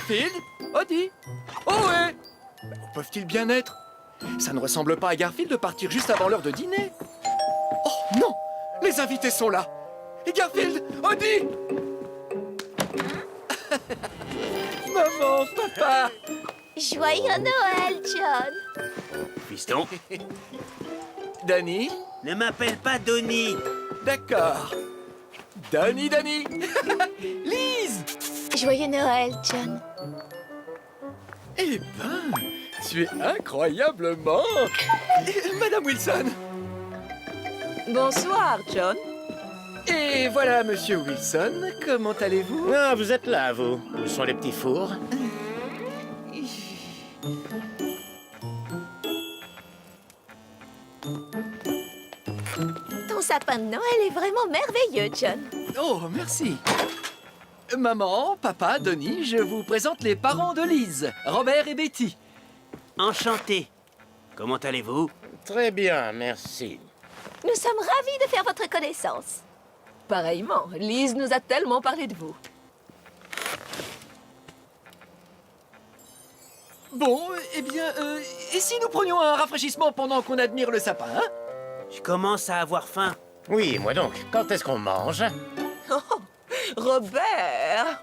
Garfield, Odie, Ohé. Où peuvent-ils bien être? Ça ne ressemble pas à Garfield de partir juste avant l'heure de dîner. Oh non, les invités sont là. Et Garfield, Odie. Maman, papa. Joyeux Noël, John. Fiston, Danny, ne m'appelle pas Donnie. d'accord. Danny. Lise. Joyeux Noël, John. Eh ben, tu es incroyablement... Madame Wilson. Bonsoir, John. Et voilà, Monsieur Wilson, comment allez-vous? Ah, vous êtes là, vous. Où sont les petits fours? Ton sapin de Noël est vraiment merveilleux, John. Oh, merci. Maman, papa, Donnie, je vous présente les parents de Lise, Robert et Betty. Enchanté. Comment allez-vous? Très bien, merci. Nous sommes ravis de faire votre connaissance. Pareillement, Lise nous a tellement parlé de vous. Bon, eh bien, et si nous prenions un rafraîchissement pendant qu'on admire le sapin, hein? Je commence à avoir faim. Oui, moi donc. Quand est-ce qu'on mange? Oh, Robert!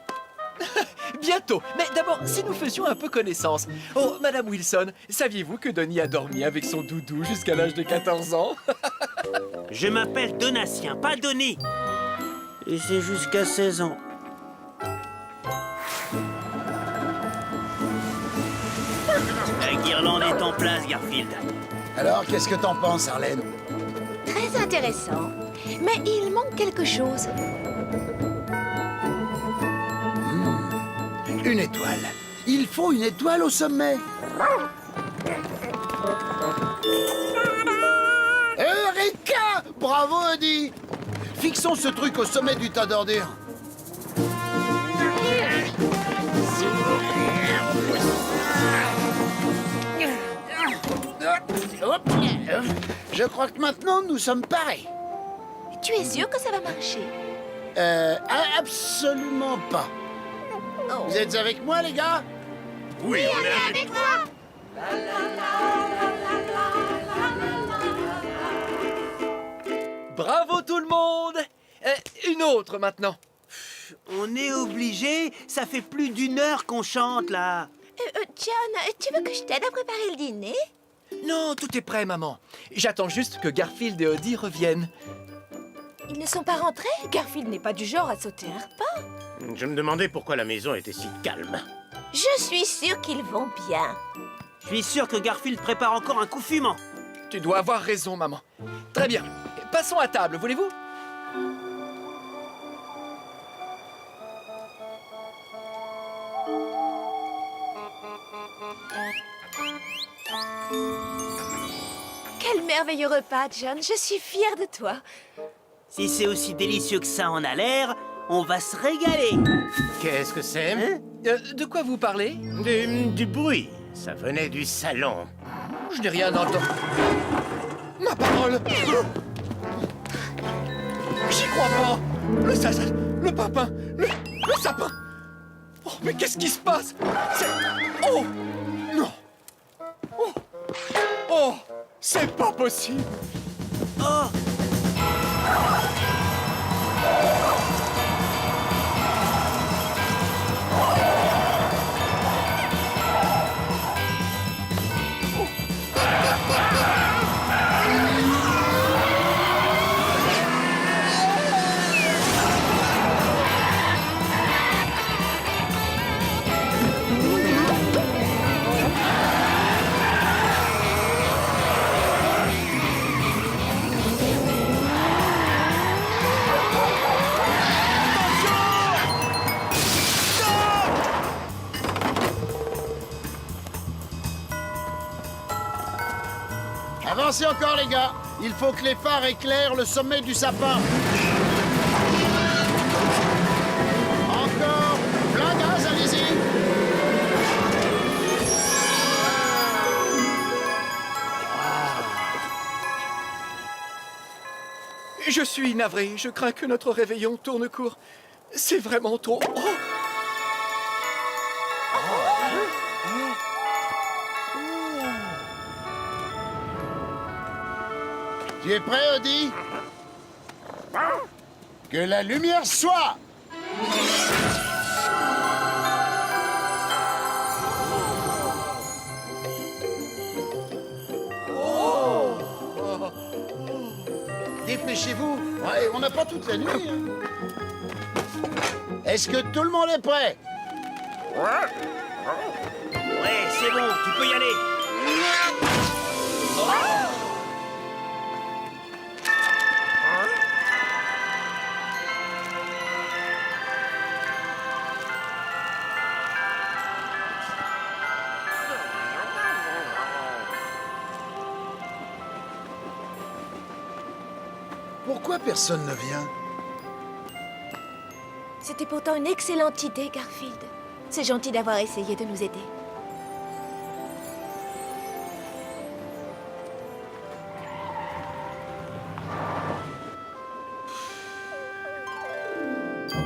Bientôt. Mais d'abord, si nous faisions un peu connaissance. Oh, Madame Wilson, saviez-vous que Donnie a dormi avec son doudou jusqu'à l'âge de 14 ans? Je m'appelle Donatien, pas Donnie. Et c'est jusqu'à 16 ans. La guirlande est en place, Garfield. Alors, qu'est-ce que t'en penses, Arlène? Très intéressant. Mais il manque quelque chose. Une étoile. Il faut une étoile au sommet. Eureka! Bravo, Eddie! Fixons ce truc au sommet du tas d'ordures. Hop. Je crois que maintenant, nous sommes parés. Tu es sûr que ça va marcher? Absolument pas. Oh. Vous êtes avec moi, les gars? Oui, on est avec toi. Bravo tout le monde! Une autre maintenant. On est obligé. Ça fait plus d'1 heure qu'on chante, là. John, tu veux que je t'aide à préparer le dîner? Non, tout est prêt, maman. J'attends juste que Garfield et Odie reviennent. Ils ne sont pas rentrés? Garfield n'est pas du genre à sauter un repas. Je me demandais pourquoi la maison était si calme. Je suis sûre qu'ils vont bien. Je suis sûr que Garfield prépare encore un coup fumant. Tu dois avoir raison, maman. Très bien. Passons à table, voulez-vous? Quel merveilleux repas, John. Je suis fière de toi. Si c'est aussi délicieux que ça en a l'air, on va se régaler. Qu'est-ce que c'est? Hein? De quoi vous parlez? Du bruit. Ça venait du salon. Je n'ai rien entendu. Ma parole! J'y crois pas! Le papin! Le sapin! Oh, mais qu'est-ce qui se passe? Oh! Non! Oh! C'est pas possible! Oh! Avancez encore, les gars. Il faut que les phares éclairent le sommet du sapin. Encore. Plein gaz, allez-y. Je suis navré. Je crains que notre réveillon tourne court. C'est vraiment trop... Oh! Tu es prêt, Odie? Que la lumière soit! Dépêchez-vous. Ouais, on n'a pas toute la nuit. Hein. Est-ce que tout le monde est prêt? Ouais, c'est bon, tu peux y aller. Pourquoi personne ne vient? C'était pourtant une excellente idée, Garfield. C'est gentil d'avoir essayé de nous aider.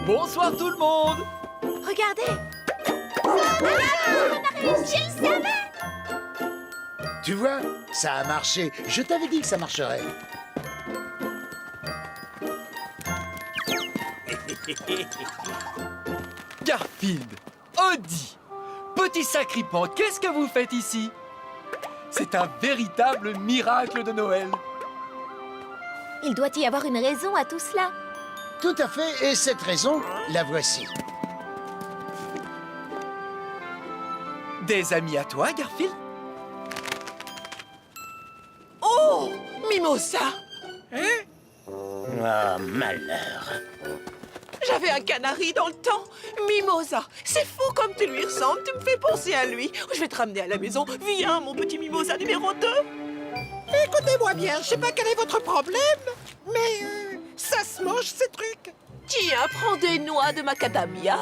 Bonsoir tout le monde. Regardez! On a réussi, je le savais! Tu vois, ça a marché. Je t'avais dit que ça marcherait. Garfield, Odie, petit sacripant, qu'est-ce que vous faites ici? C'est un véritable miracle de Noël. Il doit y avoir une raison à tout cela. Tout à fait, et cette raison, la voici. Des amis à toi, Garfield? Oh, Mimosa! Oh, malheur. J'avais un canari dans le temps. Mimosa, c'est fou comme tu lui ressembles. Tu me fais penser à lui. Je vais te ramener à la maison. Viens, mon petit Mimosa numéro 2. Écoutez-moi bien, je sais pas quel est votre problème, mais ça se mange ces trucs. Tiens, prends des noix de macadamia.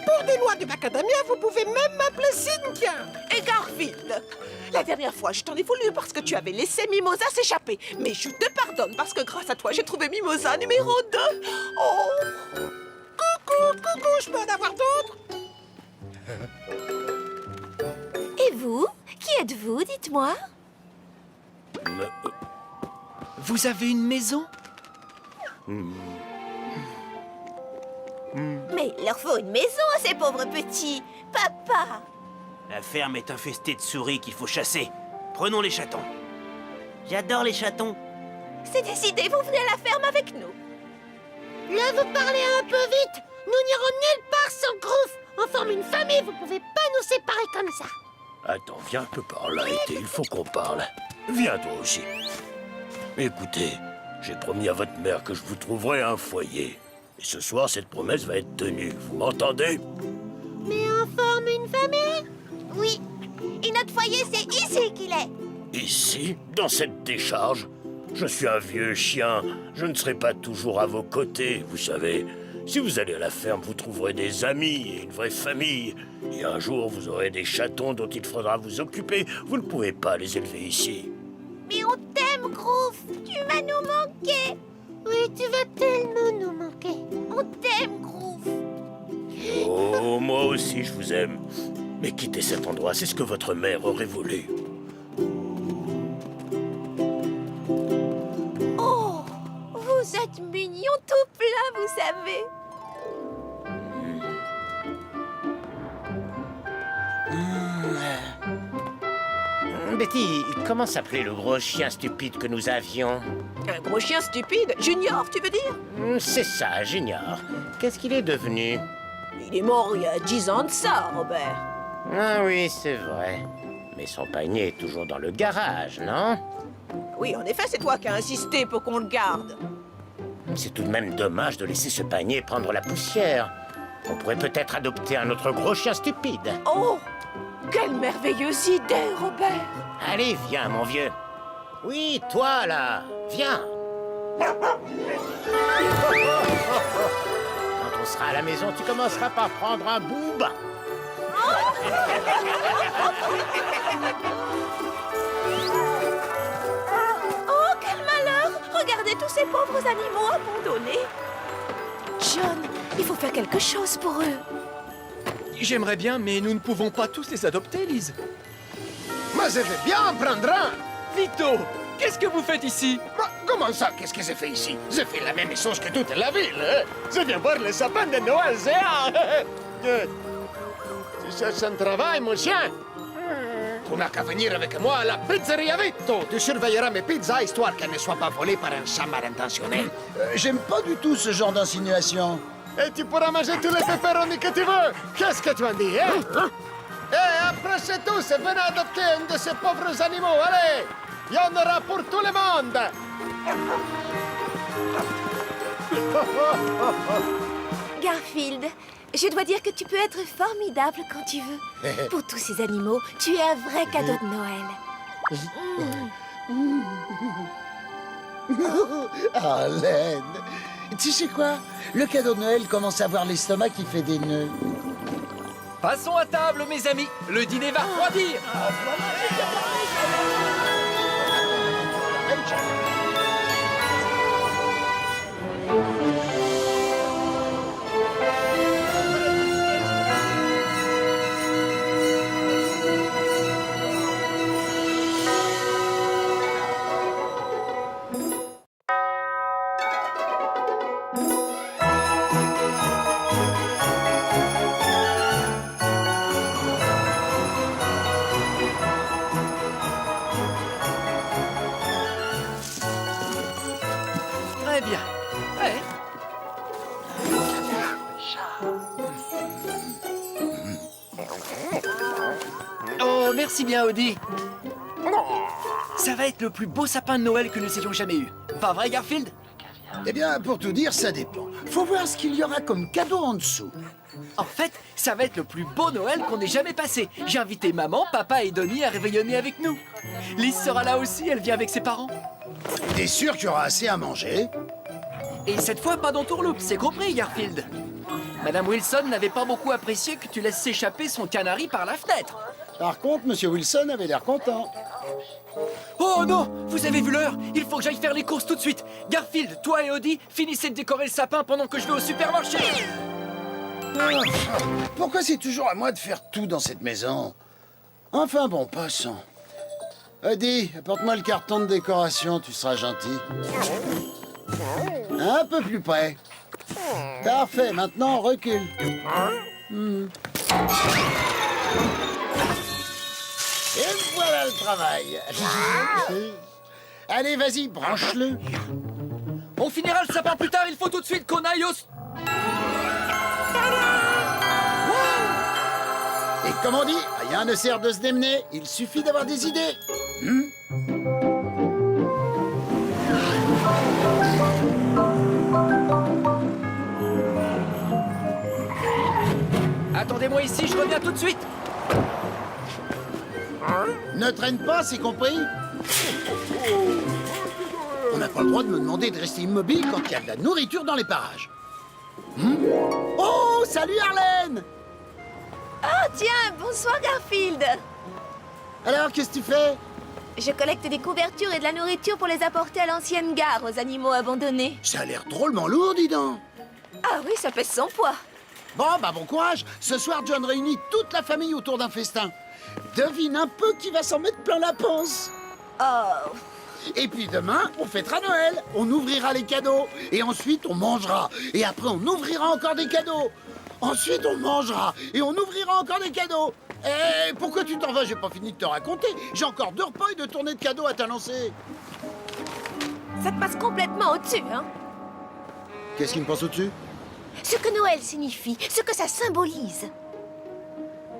Pour des noix de macadamia, vous pouvez même m'appeler Cynthia. Et Garfield, la dernière fois, je t'en ai voulu parce que tu avais laissé Mimosa s'échapper. Mais je te pardonne parce que grâce à toi, j'ai trouvé Mimosa numéro 2. Oh! Coucou, je peux en avoir d'autres? Et vous? Qui êtes-vous, dites-moi? Vous avez une maison? Mais il leur faut une maison à ces pauvres petits. Papa! La ferme est infestée de souris qu'il faut chasser. Prenons les chatons. J'adore les chatons. C'est décidé, vous venez à la ferme avec nous. Là, vous parlez un peu vite. Nous n'irons nulle part sans Groove. On forme une famille, vous pouvez pas nous séparer comme ça. Attends, viens un peu par là, Été, il faut qu'on parle. Viens toi aussi. Écoutez, j'ai promis à votre mère que je vous trouverai un foyer. Et ce soir, cette promesse va être tenue. Vous m'entendez? Mais on forme une famille? Oui. Et notre foyer, c'est ici qu'il est. Ici, dans cette décharge? Je suis un vieux chien. Je ne serai pas toujours à vos côtés, vous savez. Si vous allez à la ferme, vous trouverez des amis et une vraie famille. Et un jour, vous aurez des chatons dont il faudra vous occuper. Vous ne pouvez pas les élever ici. Mais on t'aime, Groove. Tu vas nous manquer. Oui, tu vas tellement nous manquer. On t'aime, Groove. Oh, moi aussi, je vous aime. Mais quittez cet endroit, c'est ce que votre mère aurait voulu. Oh! Vous êtes mignon tout plein, vous savez. Betty, comment s'appelait le gros chien stupide que nous avions? Un gros chien stupide. Junior, tu veux dire? C'est ça, Junior. Qu'est-ce qu'il est devenu? Il est mort il y a 10 ans de ça, Robert. Ah oui, c'est vrai. Mais son panier est toujours dans le garage, non? Oui, en effet, c'est toi qui as insisté pour qu'on le garde. C'est tout de même dommage de laisser ce panier prendre la poussière. On pourrait peut-être adopter un autre gros chien stupide. Oh! Quelle merveilleuse idée, Robert! Allez, viens, mon vieux. Oui, toi, là. Viens. Quand on sera à la maison, tu commenceras par prendre un bout bas. Oh, quel malheur! Regardez tous ces pauvres animaux abandonnés. John, il faut faire quelque chose pour eux. J'aimerais bien, mais nous ne pouvons pas tous les adopter, Lise. Moi, je vais bien en prendre un. Vito, qu'est-ce que vous faites ici? Bah, comment ça? Qu'est-ce que j'ai fait ici? J'ai fait la même chose que toute la ville. Hein? Je viens voir le sapin de Noël géant. Tu cherches un travail, mon chien? Tu n'as qu'à venir avec moi à la pizzeria Vitto. Tu surveilleras mes pizzas, histoire qu'elles ne soient pas volées par un chat mal intentionné. J'aime pas du tout ce genre d'insinuation. Et tu pourras manger tous les pepperonis que tu veux. Qu'est-ce que tu en dis, hein? Et approchez tous et venez adopter un de ces pauvres animaux. Allez, il y en aura pour tout le monde. Garfield, je dois dire que tu peux être formidable quand tu veux. Pour tous ces animaux, tu es un vrai cadeau de Noël. Arlène, tu sais quoi? Le cadeau de Noël commence à avoir l'estomac qui fait des nœuds. Passons à table, mes amis. Le dîner va refroidir. Très bien. Ouais. Oh, merci bien, Audi. Ça va être le plus beau sapin de Noël que nous ayons jamais eu. Pas vrai, Garfield? Eh bien, pour tout dire, ça dépend. Faut voir ce qu'il y aura comme cadeau en dessous. En fait, ça va être le plus beau Noël qu'on ait jamais passé. J'ai invité maman, papa et Donnie à réveillonner avec nous. Liz sera là aussi, elle vient avec ses parents. T'es sûr qu'il y aura assez à manger? Et cette fois, pas d'entourloupe, c'est compris, Garfield. Madame Wilson n'avait pas beaucoup apprécié que tu laisses s'échapper son canari par la fenêtre. Par contre, Monsieur Wilson avait l'air content. Oh non! Vous avez vu l'heure? Il faut que j'aille faire les courses tout de suite. Garfield, toi et Audi, finissez de décorer le sapin pendant que je vais au supermarché. Pourquoi c'est toujours à moi de faire tout dans cette maison? Enfin bon, passons. Audi, apporte-moi le carton de décoration, tu seras gentil. Un peu plus près. Parfait, maintenant recule. Et voilà le travail. Allez, vas-y, branche-le. On finira le sapin plus tard, il faut tout de suite qu'on aille au... Et comme on dit, rien ne sert de se démener, il suffit d'avoir des idées. Attendez-moi ici, je reviens tout de suite. Ne traîne pas, c'est compris? On n'a pas le droit de me demander de rester immobile quand il y a de la nourriture dans les parages. Oh, salut Arlène! Oh, tiens, bonsoir Garfield. Alors, qu'est-ce que tu fais? Je collecte des couvertures et de la nourriture pour les apporter à l'ancienne gare aux animaux abandonnés. Ça a l'air drôlement lourd, dis donc. Ah oui, ça pèse son poids. Bon, bah bon courage. Ce soir, John réunit toute la famille autour d'un festin. Devine un peu qui va s'en mettre plein la panse. Oh, Et puis demain, on fêtera Noël. On ouvrira les cadeaux. Et ensuite, on mangera. Et après, on ouvrira encore des cadeaux. Ensuite, on mangera. Et on ouvrira encore des cadeaux. Eh, pourquoi tu t'en vas? J'ai pas fini de te raconter. J'ai encore 2 repas et 2 tournées de cadeaux à t'annoncer. ça te passe complètement au-dessus, hein? Qu'est-ce qui me passe au-dessus? Ce que Noël signifie, ce que ça symbolise.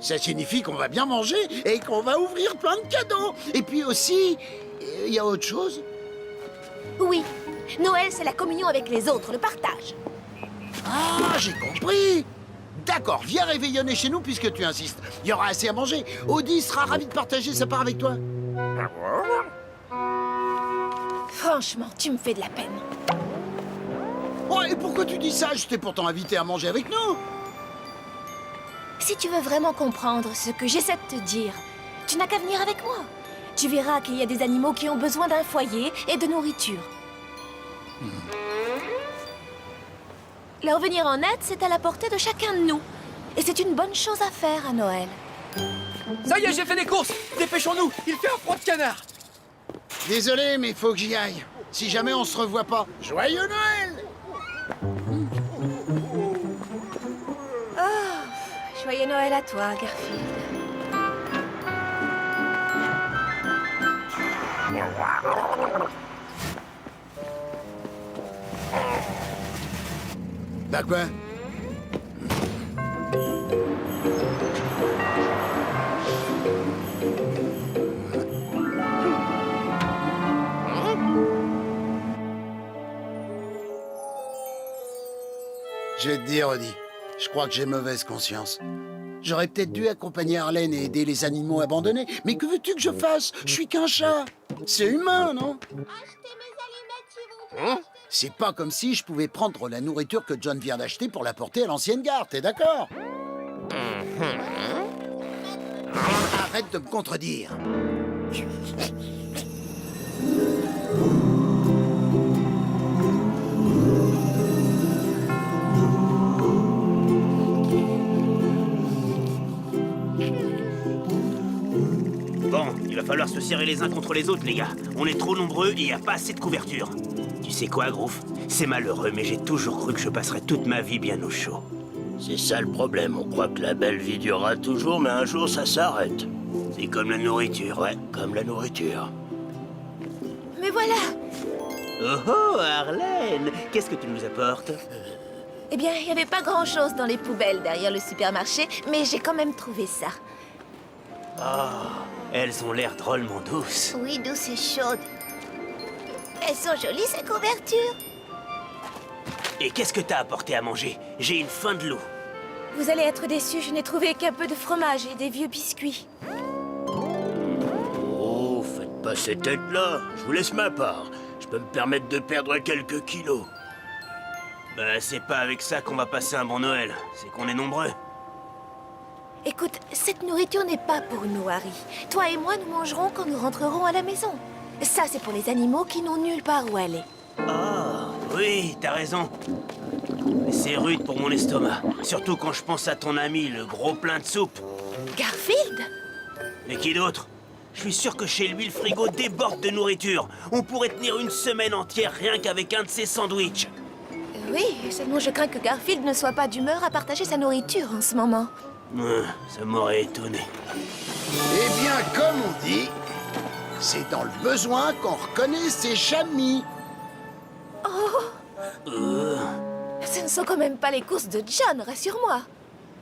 Ça signifie qu'on va bien manger et qu'on va ouvrir plein de cadeaux. Et puis aussi, il y a autre chose. Oui, Noël, c'est la communion avec les autres, le partage. Ah, j'ai compris. D'accord, viens réveillonner chez nous puisque tu insistes. Il y aura assez à manger. Audi sera ravi de partager sa part avec toi. Franchement, tu me fais de la peine. Oh, et pourquoi tu dis ça? Je t'ai pourtant invité à manger avec nous. Si tu veux vraiment comprendre ce que j'essaie de te dire, tu n'as qu'à venir avec moi. Tu verras qu'il y a des animaux qui ont besoin d'un foyer et de nourriture. Leur venir en aide, c'est à la portée de chacun de nous. Et c'est une bonne chose à faire à Noël. Ça y est, j'ai fait des courses. Dépêchons-nous, il fait un froid de canard. Désolé, mais faut que j'y aille. Si jamais on se revoit pas, joyeux Noël! Joyeux Noël à toi, Garfield. Bah quoi? Je vais te dire, Odie, je crois que j'ai mauvaise conscience. J'aurais peut-être dû accompagner Arlène et aider les animaux abandonnés, mais que veux-tu que je fasse? Je suis qu'un chat. C'est humain, non? C'est pas comme si je pouvais prendre la nourriture que John vient d'acheter pour la porter à l'ancienne gare, t'es d'accord? Arrête de me contredire. Bon, il va falloir se serrer les uns contre les autres, les gars. On est trop nombreux et il n'y a pas assez de couverture. Tu sais quoi, Groove? C'est malheureux, mais j'ai toujours cru que je passerais toute ma vie bien au chaud. C'est ça le problème, on croit que la belle vie durera toujours, mais un jour ça s'arrête. C'est comme la nourriture, ouais. Comme la nourriture. Mais voilà. Oh oh, Arlène, qu'est-ce que tu nous apportes? Eh bien, il n'y avait pas grand-chose dans les poubelles derrière le supermarché, mais j'ai quand même trouvé ça. Oh, elles ont l'air drôlement douces. Oui, douce et chaude. Elles sont jolies, ces couvertures. Et qu'est-ce que t'as apporté à manger? J'ai une faim de loup. Vous allez être déçus, je n'ai trouvé qu'un peu de fromage et des vieux biscuits. Oh, faites pas ces têtes-là, je vous laisse ma part. Je peux me permettre de perdre quelques kilos. Bah, c'est pas avec ça qu'on va passer un bon Noël. C'est qu'on est nombreux. Écoute, cette nourriture n'est pas pour nous, Harry. Toi et moi, nous mangerons quand nous rentrerons à la maison. Ça, c'est pour les animaux qui n'ont nulle part où aller. Oh, oui, t'as raison. Mais c'est rude pour mon estomac. Surtout quand je pense à ton ami, le gros plein de soupe. Garfield? Mais qui d'autre? Je suis sûr que chez lui, le frigo déborde de nourriture. On pourrait tenir une semaine entière rien qu'avec un de ses sandwichs. Oui, seulement je crains que Garfield ne soit pas d'humeur à partager sa nourriture en ce moment. Ça m'aurait étonné. Eh bien, comme on dit, c'est dans le besoin qu'on reconnaît ses chamis. Ce ne sont quand même pas les courses de John, rassure-moi.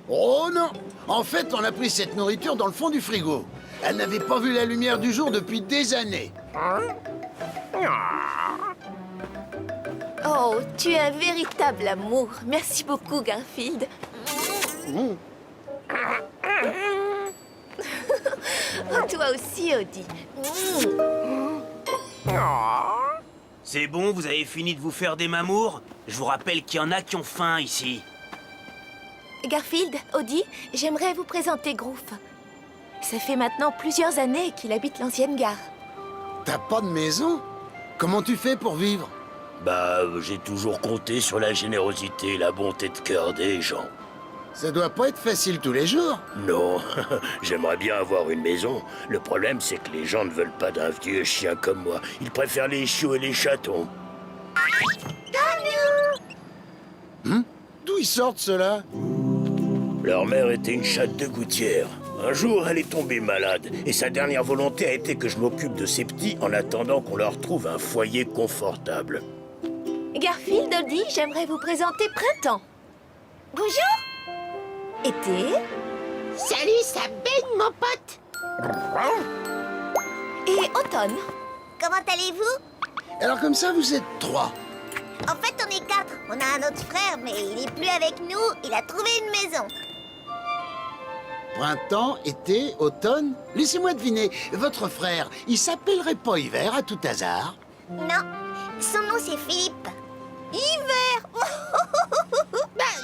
Oh non! En fait, on a pris cette nourriture dans le fond du frigo. Elle n'avait pas vu la lumière du jour depuis des années. Oh, tu es un véritable amour. Merci beaucoup, Garfield. Oh, toi aussi, Odie. C'est bon, vous avez fini de vous faire des mamours? Je vous rappelle qu'il y en a qui ont faim ici. Garfield, Odie, j'aimerais vous présenter Groove. Ça fait maintenant plusieurs années qu'il habite l'ancienne gare. T'as pas de maison? Comment tu fais pour vivre? Bah, j'ai toujours compté sur la générosité et la bonté de cœur des gens. Ça doit pas être facile tous les jours. Non, j'aimerais bien avoir une maison. Le problème, c'est que les gens ne veulent pas d'un vieux chien comme moi. Ils préfèrent les chiots et les chatons. D'où ils sortent, ceux-là? Leur mère était une chatte de gouttière. Un jour, elle est tombée malade, et sa dernière volonté a été que je m'occupe de ses petits en attendant qu'on leur trouve un foyer confortable. Garfield, Odie, j'aimerais vous présenter Printemps. Bonjour. Été. Salut, ça baigne, mon pote. Et Automne. Comment allez-vous? Alors comme ça, vous êtes 3. En fait, on est 4. On a un autre frère, mais il est plus avec nous. Il a trouvé une maison. Printemps, été, automne. Laissez-moi deviner, votre frère, il s'appellerait pas Hiver à tout hasard? Non, son nom c'est Philippe. Hiver.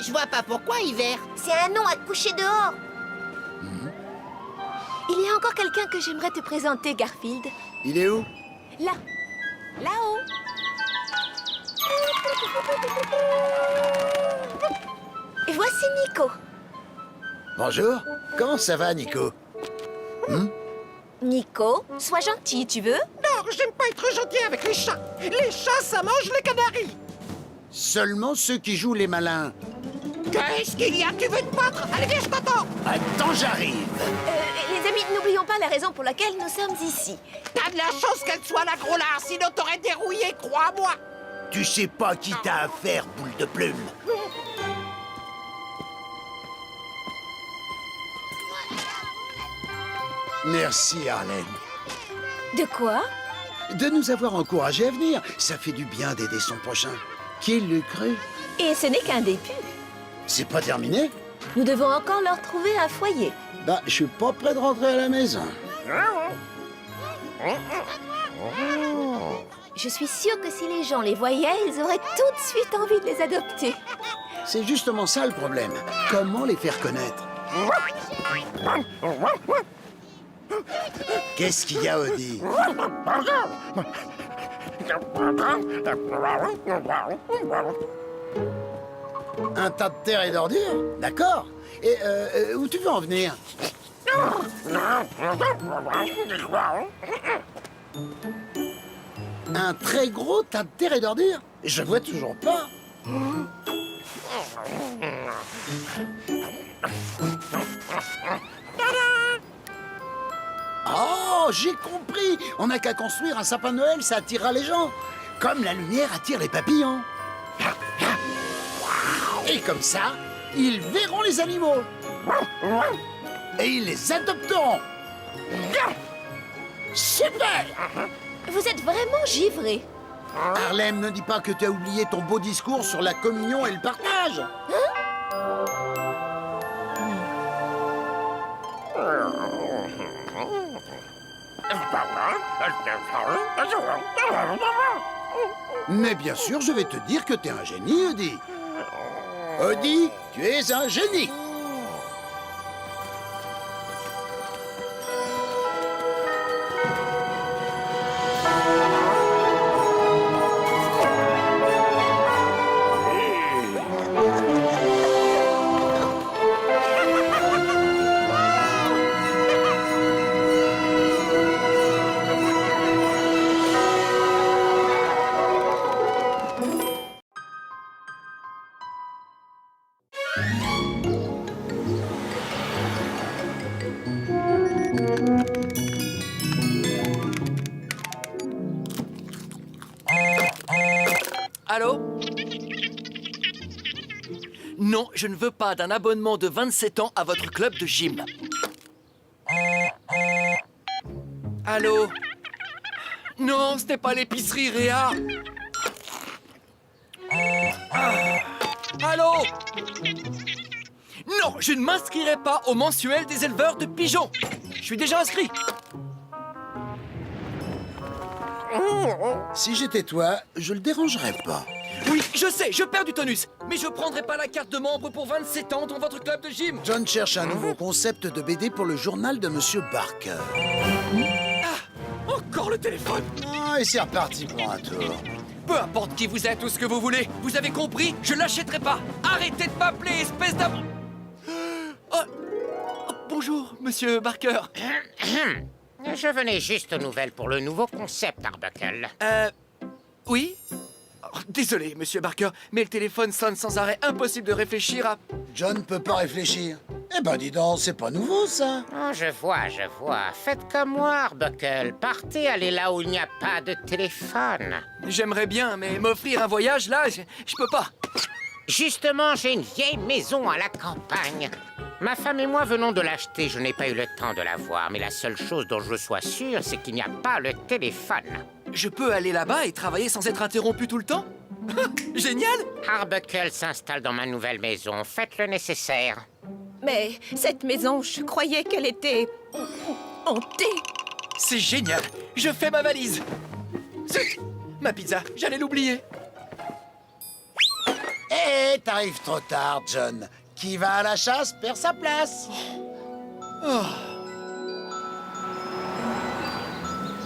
Je vois pas pourquoi Hiver. C'est un nom à coucher dehors. Il y a encore quelqu'un que j'aimerais te présenter, Garfield. Il est où? Là. Là-haut. Et voici Nico. Bonjour, comment ça va, Nico? Nico, sois gentil, tu veux? Alors, j'aime pas être gentil avec les chats. Les chats, ça mange les canaris. Seulement ceux qui jouent les malins. Qu'est-ce qu'il y a? Tu veux te battre? Allez, viens, je t'attends. Attends, j'arrive. Les amis, n'oublions pas la raison pour laquelle nous sommes ici. T'as de la chance qu'elle soit la gros lard, sinon t'aurais dérouillé, crois-moi. Tu sais pas qui t'as affaire, boule de plume. Merci, Harlem. De quoi? De nous avoir encouragés à venir. Ça fait du bien d'aider son prochain. Qui l'eût cru? Et ce n'est qu'un début. C'est pas terminé? Nous devons encore leur trouver un foyer. Bah, je suis pas prêt de rentrer à la maison. Je suis sûre que si les gens les voyaient, ils auraient tout de suite envie de les adopter. C'est justement ça le problème. Comment les faire connaître? Qu'est-ce qu'il y a, Odie? Un tas de terre et d'ordures? D'accord. Et où tu veux en venir? Un très gros tas de terre et d'ordures? Je vois toujours pas. Oh, j'ai compris. On n'a qu'à construire un sapin de Noël, ça attirera les gens. Comme la lumière attire les papillons. Et comme ça, ils verront les animaux. Et ils les adopteront. Super! Vous êtes vraiment givré. Harlem, ne dis pas que tu as oublié ton beau discours sur la communion et le partage. Mais bien sûr, je vais te dire que t'es un génie, Odie. Odie, tu es un génie. Allô? Non, je ne veux pas d'un abonnement de 27 ans à votre club de gym. Allô? Non, ce n'est pas l'épicerie Réa. Allô? Non, je ne m'inscrirai pas au mensuel des éleveurs de pigeons. Je suis déjà inscrit. Si j'étais toi, je le dérangerais pas. Oui, je sais, je perds du tonus. Mais je prendrai pas la carte de membre pour 27 ans dans votre club de gym. John cherche un nouveau concept de BD pour le journal de Monsieur Barker. Encore le téléphone. Ah, et c'est reparti pour un tour. Peu importe qui vous êtes ou ce que vous voulez, vous avez compris? Je l'achèterai pas. Arrêtez de m'appeler, espèce d'ab... bonjour, monsieur Barker. Je venais juste aux nouvelles pour le nouveau concept, Arbuckle. Oui? Oh, désolé, monsieur Barker, mais le téléphone sonne sans arrêt. Impossible de réfléchir à... John peut pas réfléchir. Eh ben, dis donc, c'est pas nouveau, ça. Oh, je vois. Faites comme moi, Arbuckle. Partez, allez là où il n'y a pas de téléphone. J'aimerais bien, mais m'offrir un voyage, là, je peux pas. Justement, j'ai une vieille maison à la campagne. Ma femme et moi venons de l'acheter. Je n'ai pas eu le temps de la voir, mais la seule chose dont je sois sûr, c'est qu'il n'y a pas le téléphone. Je peux aller là-bas et travailler sans être interrompu tout le temps? Génial! Arbuckle s'installe dans ma nouvelle maison. Faites le nécessaire. Mais cette maison, je croyais qu'elle était... hantée. C'est génial! Je fais ma valise! Zut! Ma pizza, j'allais l'oublier! Eh, t'arrives trop tard, John. Qui va à la chasse perd sa place. Oh.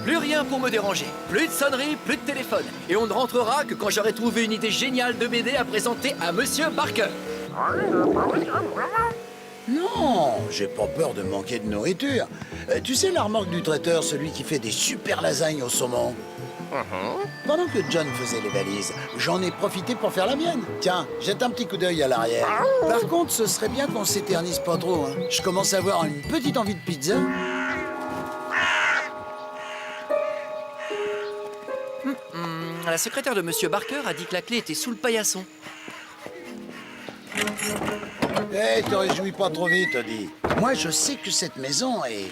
Plus rien pour me déranger. Plus de sonnerie, plus de téléphone. Et on ne rentrera que quand j'aurai trouvé une idée géniale de BD à présenter à monsieur Barker. Non, j'ai pas peur de manquer de nourriture. Tu sais la remorque du traiteur, celui qui fait des super lasagnes au saumon? Pendant que John faisait les valises, j'en ai profité pour faire la mienne. Tiens, jette un petit coup d'œil à l'arrière. Par contre, ce serait bien qu'on s'éternise pas trop, hein. Je commence à avoir une petite envie de pizza. La secrétaire de Monsieur Barker a dit que la clé était sous le paillasson. Eh, te réjouis pas trop vite, Odie. Moi, je sais que cette maison est...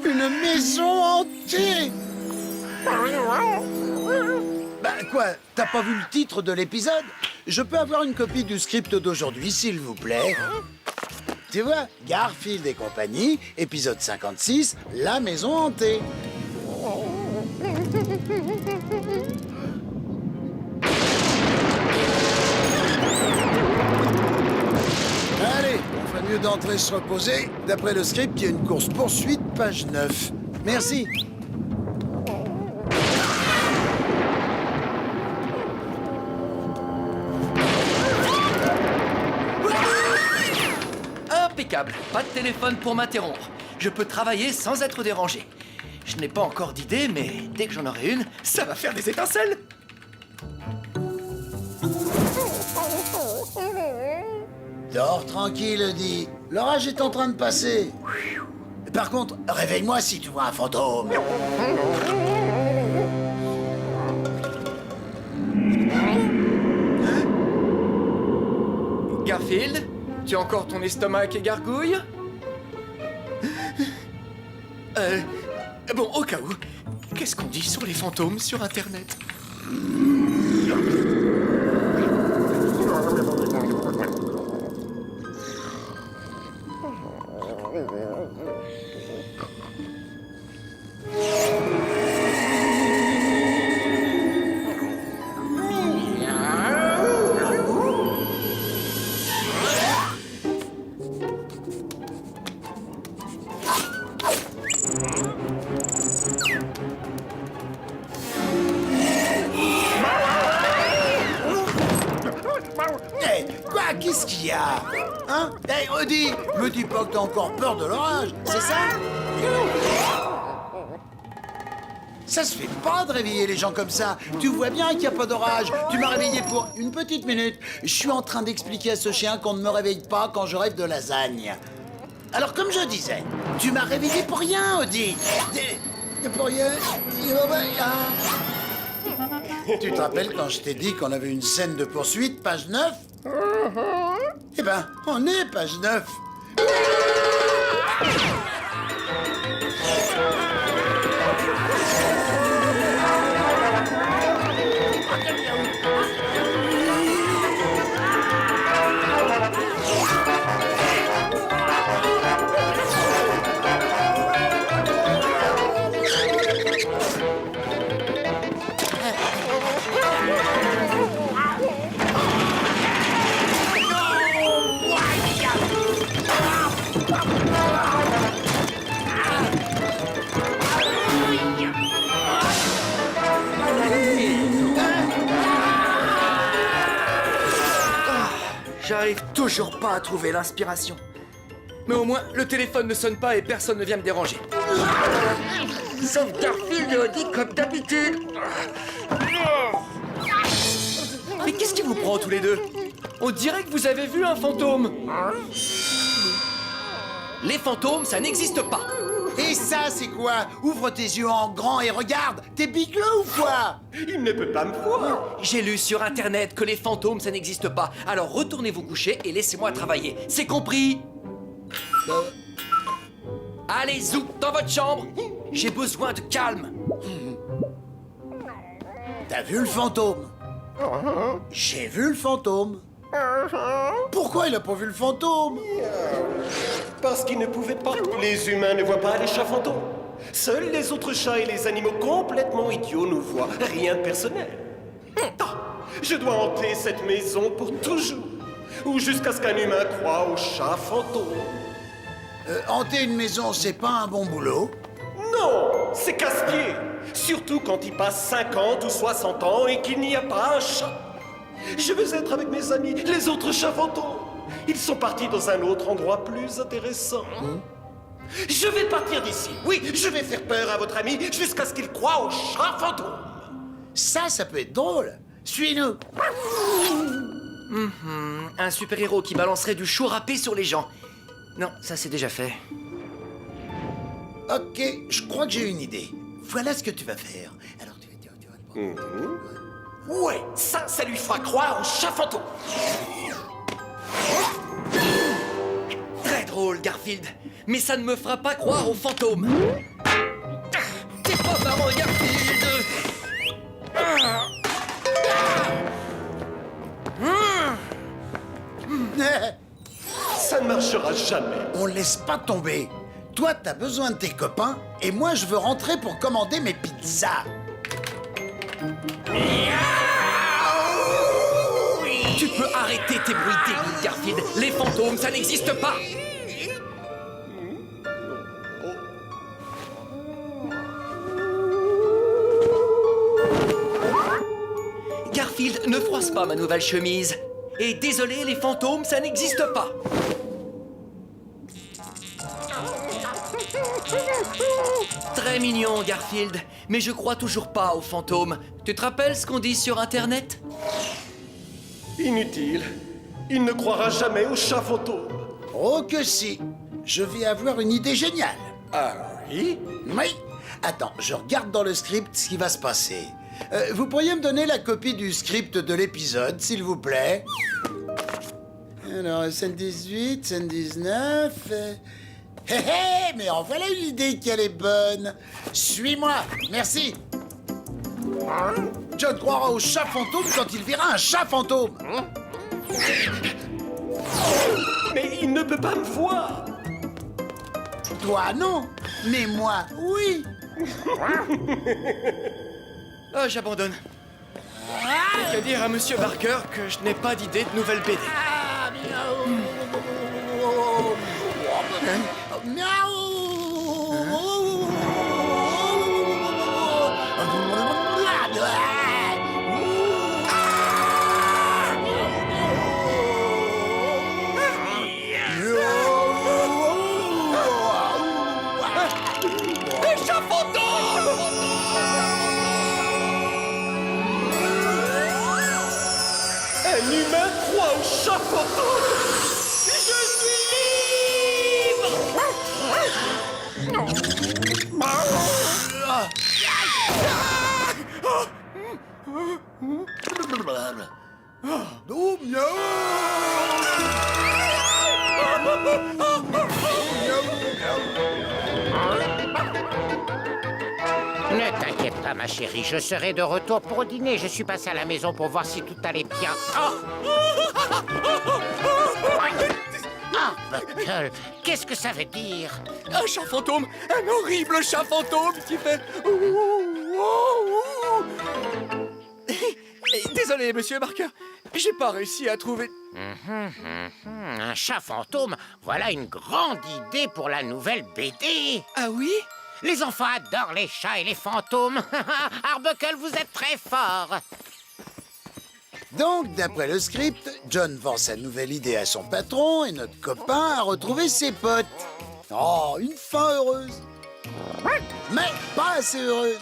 une maison hantée! Ben quoi, t'as pas vu le titre de l'épisode? Je peux avoir une copie du script d'aujourd'hui, s'il vous plaît? Tu vois, Garfield et compagnie, épisode 56, la maison hantée. Allez, on ferait mieux d'entrer se reposer. D'après le script, il y a une course-poursuite, page 9. Merci. Impeccable. Pas de téléphone pour m'interrompre. Je peux travailler sans être dérangé. Je n'ai pas encore d'idée, mais dès que j'en aurai une, ça va faire des étincelles. Dors tranquille, Odie. L'orage est en train de passer. Par contre, réveille-moi si tu vois un fantôme. Garfield, tu as encore ton estomac qui gargouille? Bon, au cas où, qu'est-ce qu'on dit sur les fantômes sur Internet? Hé, quoi? Qu'est-ce qu'il y a? Hein? Hé, Odie, me dis pas que t'as encore peur de l'orage, c'est ça? Ça se fait pas de réveiller les gens comme ça. Tu vois bien qu'il n'y a pas d'orage. Tu m'as réveillé pour une petite minute. Je suis en train d'expliquer à ce chien qu'on ne me réveille pas quand je rêve de lasagne. Alors, comme je disais, tu m'as réveillé pour rien, Odie. Pour rien. Tu te rappelles quand je t'ai dit qu'on avait une scène de poursuite, page 9? Eh ben, on est page 9. J'arrive toujours pas à trouver l'inspiration. Mais au moins, le téléphone ne sonne pas et personne ne vient me déranger. Sauf Garfield et Odie comme d'habitude. Mais qu'est-ce qui vous prend tous les deux? On dirait que vous avez vu un fantôme. Les fantômes, ça n'existe pas. Et ça, c'est quoi? Ouvre tes yeux en grand et regarde. T'es bigleux ou quoi? Il ne peut pas me voir. J'ai lu sur Internet que les fantômes, ça n'existe pas. Alors retournez vous coucher et laissez-moi travailler. C'est compris? Allez, zou, dans votre chambre. J'ai besoin de calme. T'as vu le fantôme? J'ai vu le fantôme. Pourquoi il a pas vu le fantôme? Parce qu'ils ne pouvaient pas. Les humains ne voient pas les chats fantômes. Seuls les autres chats et les animaux complètement idiots nous voient. Rien de personnel. Ah, je dois hanter cette maison pour toujours. Ou jusqu'à ce qu'un humain croie aux chats fantômes. Hanter une maison, c'est pas un bon boulot? Non, c'est casse-pied. Surtout quand il passe 50 ou 60 ans et qu'il n'y a pas un chat. Je veux être avec mes amis, les autres chats fantômes. Ils sont partis dans un autre endroit plus intéressant. Je vais partir d'ici. Oui, je vais faire peur à votre ami jusqu'à ce qu'il croie au chat fantôme. Ça peut être drôle. Suis-nous. Un super-héros qui balancerait du chou râpé sur les gens. Non, ça c'est déjà fait. Ok, je crois que j'ai une idée. Voilà ce que tu vas faire. Alors tu vas... Ouais, ça lui fera croire au chat fantôme. Très drôle, Garfield. Mais ça ne me fera pas croire aux fantômes. T'es pas marrant, Garfield. Ça ne marchera jamais. On laisse pas tomber. Toi, t'as besoin de tes copains, et moi, je veux rentrer pour commander mes pizzas. Tu peux arrêter tes bruits débiles, Garfield. Les fantômes, ça n'existe pas. Garfield, ne froisse pas ma nouvelle chemise. Et désolé, les fantômes, ça n'existe pas. Très mignon, Garfield, mais je crois toujours pas aux fantômes. Tu te rappelles ce qu'on dit sur Internet? Inutile. Il ne croira jamais au chat fantôme. Oh que si. Je vais avoir une idée géniale. Ah oui? Oui. Attends, je regarde dans le script ce qui va se passer. Vous pourriez me donner la copie du script de l'épisode, s'il vous plaît? Alors, scène 18, scène 19... Hé hé, mais en voilà une idée qui est bonne. Suis-moi, merci. John croira au chat fantôme quand il verra un chat fantôme. Mais il ne peut pas me voir. Toi, non, mais moi, oui. Oh, j'abandonne. Que dire à Monsieur Barker que je n'ai pas d'idée de nouvelle BD. Un humain croit au chat fantôme. Oh, Ne t'inquiète pas, ma chérie, je serai de retour pour dîner. Je suis passé à la maison pour voir si tout allait bien. Ah, Buckle, qu'est-ce que ça veut dire? Un chat fantôme, un horrible chat fantôme qui fait... Désolé, Monsieur Barker, j'ai pas réussi à trouver... Un chat fantôme, voilà une grande idée pour la nouvelle BD. Ah oui? Les enfants adorent les chats et les fantômes. Arbuckle, vous êtes très fort. Donc, d'après le script, John vend sa nouvelle idée à son patron et notre copain a retrouvé ses potes. Oh, une fin heureuse. Mais pas assez heureuse.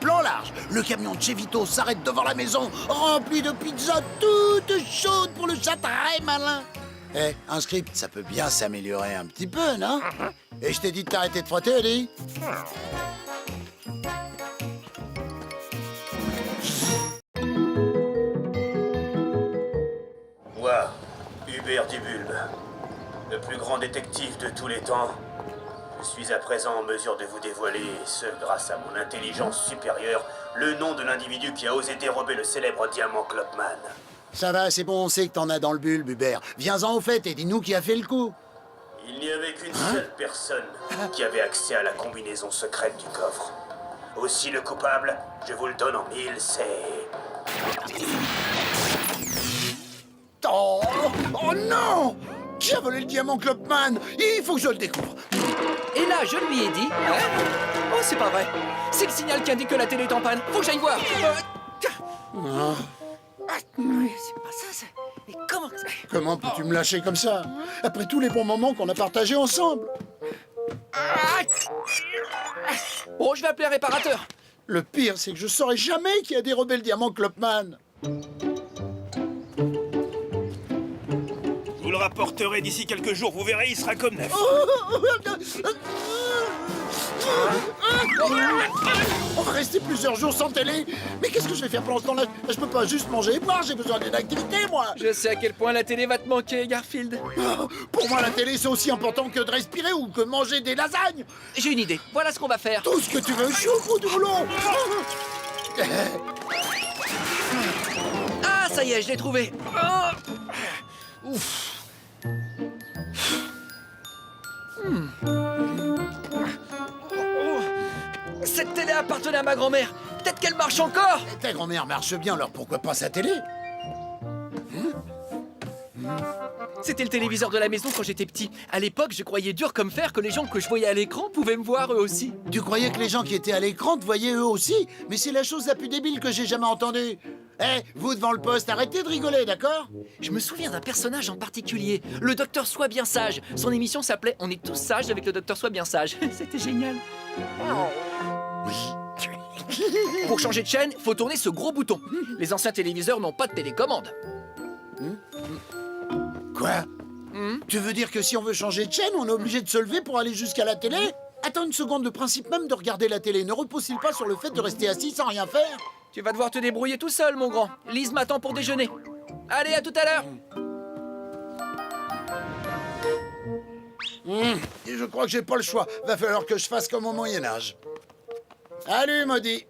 Plan large, le camion de chez Vito s'arrête devant la maison, rempli de pizzas toutes chaudes pour le chat très malin. Eh, un script, ça peut bien s'améliorer un petit peu, non? Et je t'ai dit de t'arrêter de frotter, Eddie. Moi, Hubert Dubulbe, le plus grand détective de tous les temps, je suis à présent en mesure de vous dévoiler, et ce grâce à mon intelligence supérieure, le nom de l'individu qui a osé dérober le célèbre diamant Klopman. Ça va, c'est bon, on sait que t'en as dans le bulbe, Hubert. Viens-en au fait et dis-nous qui a fait le coup. Il n'y avait qu'une seule personne qui avait accès à la combinaison secrète du coffre. Aussi le coupable, je vous le donne en mille, c'est... Oh, oh non! Qui a volé le diamant Klopman? Il faut que je le découvre. Et là, je lui ai dit... Oh, c'est pas vrai. C'est le signal qui indique que la télé est en panne. Faut que j'aille voir. C'est pas ça, c'est... Mais comment... Comment peux-tu me lâcher comme ça? Après tous les bons moments qu'on a partagés ensemble. Bon, je vais appeler un réparateur. Le pire, c'est que je saurais jamais qui a dérobé le diamant Clubman. Vous le rapporterez d'ici quelques jours, vous verrez, il sera comme neuf. On va rester plusieurs jours sans télé. Mais qu'est-ce que je vais faire pendant ce temps-là? Je peux pas juste manger et boire, j'ai besoin d'une activité, moi. Je sais à quel point la télé va te manquer, Garfield. Pour moi, la télé, c'est aussi important que de respirer ou que manger des lasagnes. J'ai une idée, voilà ce qu'on va faire. Tout ce que tu veux, je suis au bout du rouleau. Ah, ça y est, je l'ai trouvé. Ouf. Cette télé appartenait à ma grand-mère. Peut-être qu'elle marche encore. Ta grand-mère marche bien, alors pourquoi pas sa télé? C'était le téléviseur de la maison quand j'étais petit. À l'époque, je croyais dur comme fer que les gens que je voyais à l'écran pouvaient me voir eux aussi. Tu croyais que les gens qui étaient à l'écran te voyaient eux aussi? Mais c'est la chose la plus débile que j'ai jamais entendue. Vous devant le poste, arrêtez de rigoler, d'accord? Je me souviens d'un personnage en particulier, le docteur Sois bien sage. Son émission s'appelait On est tous sages avec le docteur Sois bien sage. C'était génial. Pour changer de chaîne, faut tourner ce gros bouton. Les anciens téléviseurs n'ont pas de télécommande. Quoi? Tu veux dire que si on veut changer de chaîne, on est obligé de se lever pour aller jusqu'à la télé? Attends une seconde, le principe même de regarder la télé ne repose-t-il pas sur le fait de rester assis sans rien faire? Tu vas devoir te débrouiller tout seul, mon grand. Lise m'attend pour déjeuner. Allez, à tout à l'heure. Et je crois que j'ai pas le choix. Va falloir que je fasse comme au Moyen-Âge. Salut, Maudit.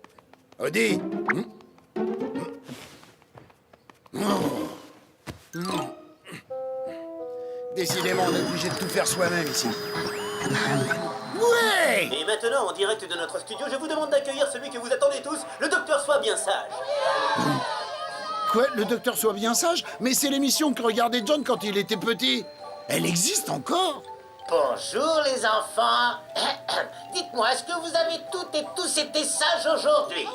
Maudit. Décidément, on est obligé de tout faire soi-même ici. Ouais! Et maintenant, en direct de notre studio, je vous demande d'accueillir celui que vous attendez tous, le docteur Sois bien sage. Quoi? Le docteur Soit bien sage? Mais c'est l'émission que regardait John quand il était petit. Elle existe encore? Bonjour les enfants. Dites-moi, est-ce que vous avez toutes et tous été sages aujourd'hui?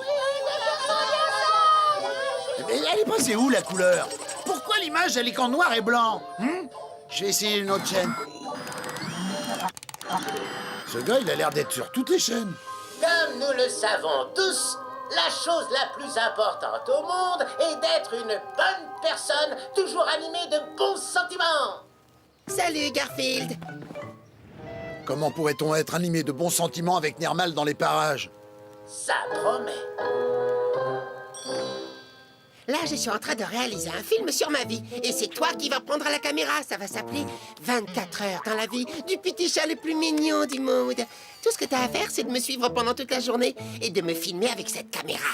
Mais elle est passée où, la couleur? Pourquoi l'image, elle est qu'en noir et blanc? Je vais essayer une autre chaîne. Ce gars, il a l'air d'être sur toutes les chaînes. Comme nous le savons tous, la chose la plus importante au monde est d'être une bonne personne, toujours animée de bons sentiments. Salut, Garfield. Comment pourrait-on être animé de bons sentiments avec Nermal dans les parages? Ça promet. Là, je suis en train de réaliser un film sur ma vie. Et c'est toi qui vas prendre la caméra. Ça va s'appeler 24 heures dans la vie du petit chat le plus mignon du monde. Tout ce que t'as à faire, c'est de me suivre pendant toute la journée et de me filmer avec cette caméra.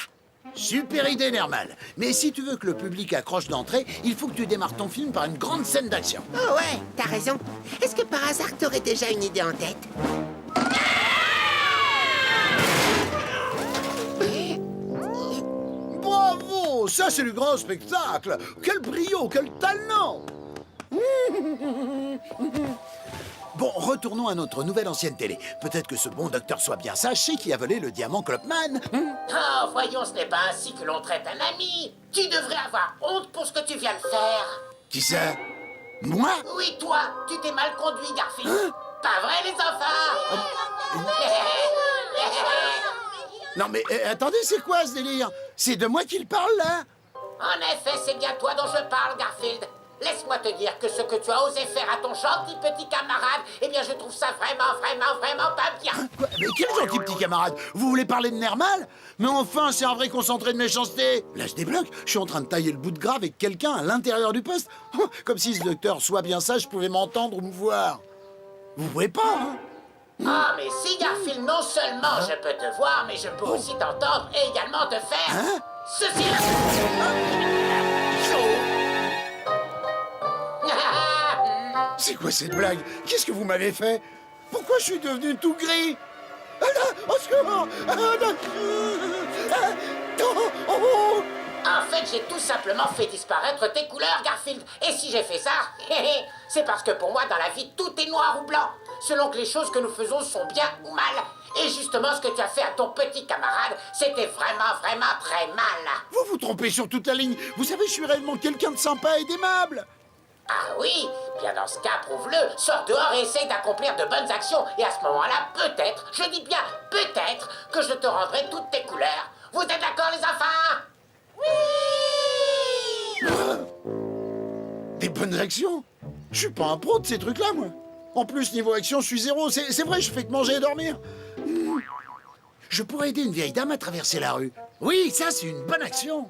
Super idée, Nermal. Mais si tu veux que le public accroche d'entrée, il faut que tu démarres ton film par une grande scène d'action. Oh ouais, t'as raison. Est-ce que par hasard, t'aurais déjà une idée en tête? Bravo! Ça, c'est du grand spectacle! Quel brio, quel talent! Bon, retournons à notre nouvelle ancienne télé. Peut-être que ce bon docteur Soit bien sage sait qui a volé le diamant Clubman. Oh, voyons, ce n'est pas ainsi que l'on traite un ami. Tu devrais avoir honte pour ce que tu viens de faire. Qui ça? Moi? Oui, toi, tu t'es mal conduit, Garfield. Pas vrai, les enfants? Non mais attendez, c'est quoi ce délire? C'est de moi qu'il parle, là? En effet, c'est bien toi dont je parle, Garfield. Laisse-moi te dire que ce que tu as osé faire à ton gentil petit camarade, eh bien, je trouve ça vraiment pas bien. Quoi? Mais quel gentil petit camarade? Vous voulez parler de Nermal? Mais enfin, c'est un vrai concentré de méchanceté. Là, je débloque. Je suis en train de tailler le bout de gras avec quelqu'un à l'intérieur du poste. Comme si ce docteur Soit bien sage pouvait m'entendre ou me voir. Vous pouvez pas, hein? Ah, mais si, Garfield, non seulement je peux te voir, mais je peux aussi t'entendre et également te faire... Hein? Ceci. C'est quoi cette blague? Qu'est-ce que vous m'avez fait? Pourquoi je suis devenu tout gris? Ah là! Au secours! Ah là! Oh! En fait, j'ai tout simplement fait disparaître tes couleurs, Garfield. Et si j'ai fait ça, c'est parce que pour moi, dans la vie, tout est noir ou blanc. Selon que les choses que nous faisons sont bien ou mal. Et justement, ce que tu as fait à ton petit camarade, c'était vraiment très mal. Vous vous trompez sur toute la ligne. Vous savez, je suis réellement quelqu'un de sympa et d'aimable. Ah oui? Bien dans ce cas, prouve-le. Sors dehors et essaye d'accomplir de bonnes actions. Et à ce moment-là, peut-être, je dis bien peut-être, que je te rendrai toutes tes couleurs. Vous êtes d'accord, les enfants? Des bonnes actions? Je suis pas un pro de ces trucs-là, moi. En plus, niveau action, je suis zéro. C'est vrai, je fais que manger et dormir. Je pourrais aider une vieille dame à traverser la rue. Oui, ça, c'est une bonne action.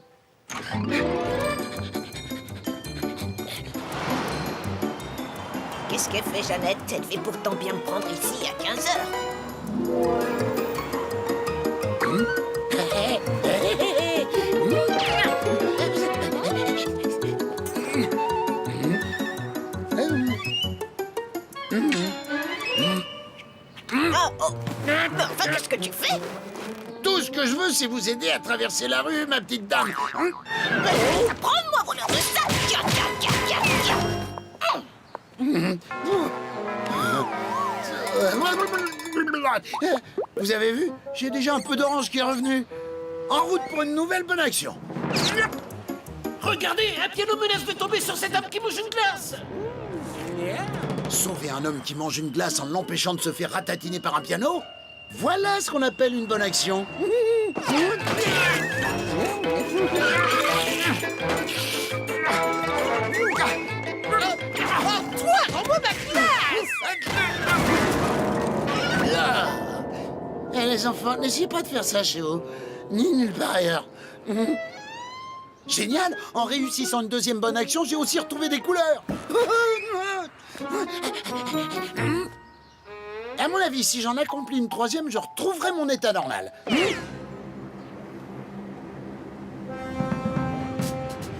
Qu'est-ce qu'elle fait, Jeannette? Elle devait pourtant bien me prendre ici à 15 heures. Mais enfin, qu'est-ce que tu fais? Tout ce que je veux, c'est vous aider à traverser la rue, ma petite dame. Prends-moi, voleur de sac! Tiens, tiens, tiens, tiens, tiens! Vous avez vu? J'ai déjà un peu d'orange qui est revenu. En route pour une nouvelle bonne action. Regardez, un piano menace de tomber sur cet homme qui bouge une glace. Sauver un homme qui mange une glace en l'empêchant de se faire ratatiner par un piano? Voilà ce qu'on appelle une bonne action. Toi, rends-moi ma glace! Eh, les enfants, n'essayez pas de faire ça chez vous, ni nulle part ailleurs. Génial! En réussissant une deuxième bonne action, j'ai aussi retrouvé des couleurs. À mon avis, si j'en accomplis une troisième, je retrouverai mon état normal.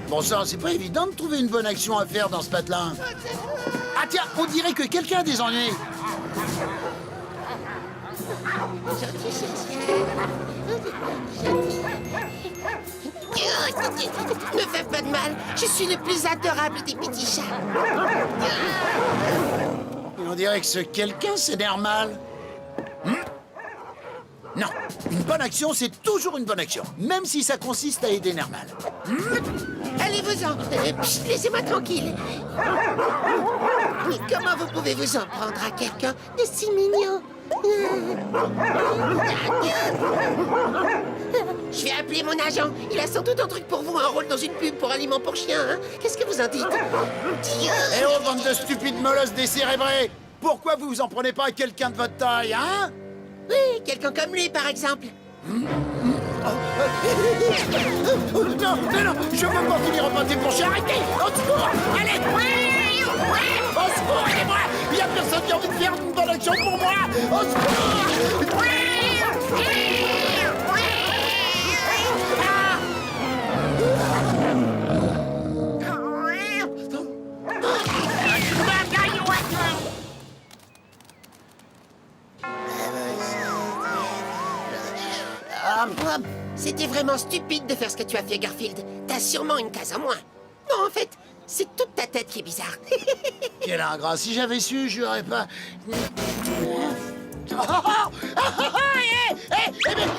Bon sang, c'est pas évident de trouver une bonne action à faire dans ce patelin. Ah tiens, on dirait que quelqu'un a des ennuis. Ne fais pas de mal, je suis le plus adorable des petits chats. Et on dirait que ce quelqu'un s'énerve mal. Non, une bonne action, c'est toujours une bonne action, même si ça consiste à aider Nermal. Allez-vous-en, laissez-moi tranquille. Mais comment vous pouvez vous en prendre à quelqu'un de si mignon? Je vais appeler mon agent. Il a sans doute un truc pour vous, un rôle dans une pub pour aliments pour chiens. Hein? Qu'est-ce que vous en dites? Eh oh, bande de stupides molosses décérébrés! Pourquoi vous vous en prenez pas à quelqu'un de votre taille, hein? Oui, quelqu'un comme lui, par exemple. Oh, non, je veux pas finir en pâté pour chien. Arrêtez! Au secours! Allez! Au secours, aidez-moi! Il y a personne qui a envie de faire une bonne action pour moi! Au secours! C'était vraiment stupide de faire ce que tu as fait, Garfield. T'as sûrement une case en moins. Non, en fait, c'est toute ta tête qui est bizarre. Quel ingrat! Si j'avais su, je n'aurais pas...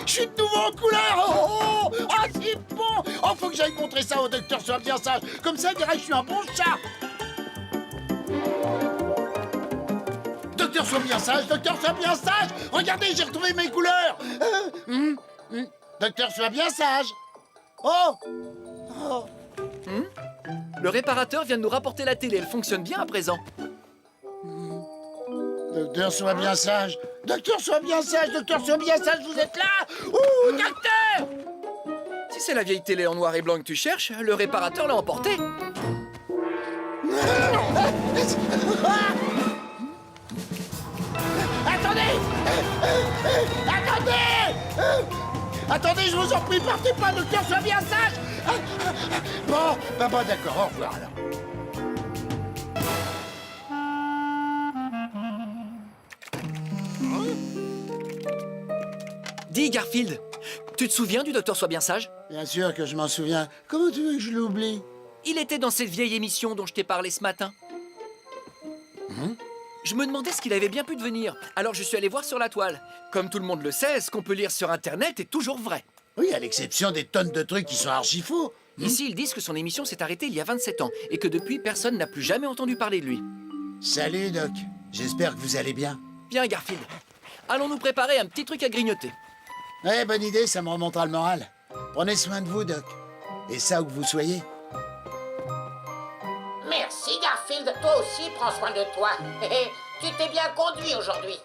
Je suis de nouveau en couleur! Ah, c'est bon! Oh, faut que j'aille montrer ça au docteur Soit Bien Sage. Comme ça, il dirait que je suis un bon chat. Docteur Soit Bien Sage, docteur Soit Bien Sage! Regardez, j'ai retrouvé mes couleurs! Docteur Soit Bien Sage! Oh! Le réparateur vient de nous rapporter la télé. Elle fonctionne bien à présent. Docteur Soit Bien Sage! Docteur Soit Bien Sage! Docteur Soit Bien Sage, vous êtes là? Ouh, docteur! Si c'est la vieille télé en noir et blanc que tu cherches, le réparateur l'a emportée. Attendez! Attendez! Attendez, je vous en prie, partez pas, docteur Soit Bien Sage! Bon, d'accord, au revoir alors. Dis, Garfield, tu te souviens du docteur Soit Bien Sage? Bien sûr que je m'en souviens. Comment tu veux que je l'oublie? Il était dans cette vieille émission dont je t'ai parlé ce matin. Je me demandais ce qu'il avait bien pu devenir. Alors je suis allé voir sur la toile. Comme tout le monde le sait, ce qu'on peut lire sur Internet est toujours vrai. Oui, à l'exception des tonnes de trucs qui sont archi-faux. Ici, ils disent que son émission s'est arrêtée il y a 27 ans et que depuis, personne n'a plus jamais entendu parler de lui. Salut, Doc. J'espère que vous allez bien. Bien, Garfield. Allons nous préparer un petit truc à grignoter. Ouais, bonne idée, ça me remontera le moral. Prenez soin de vous, Doc. Et ça, où que vous soyez. Merci, Garfield. Toi aussi, prends soin de toi. Tu t'es bien conduit aujourd'hui.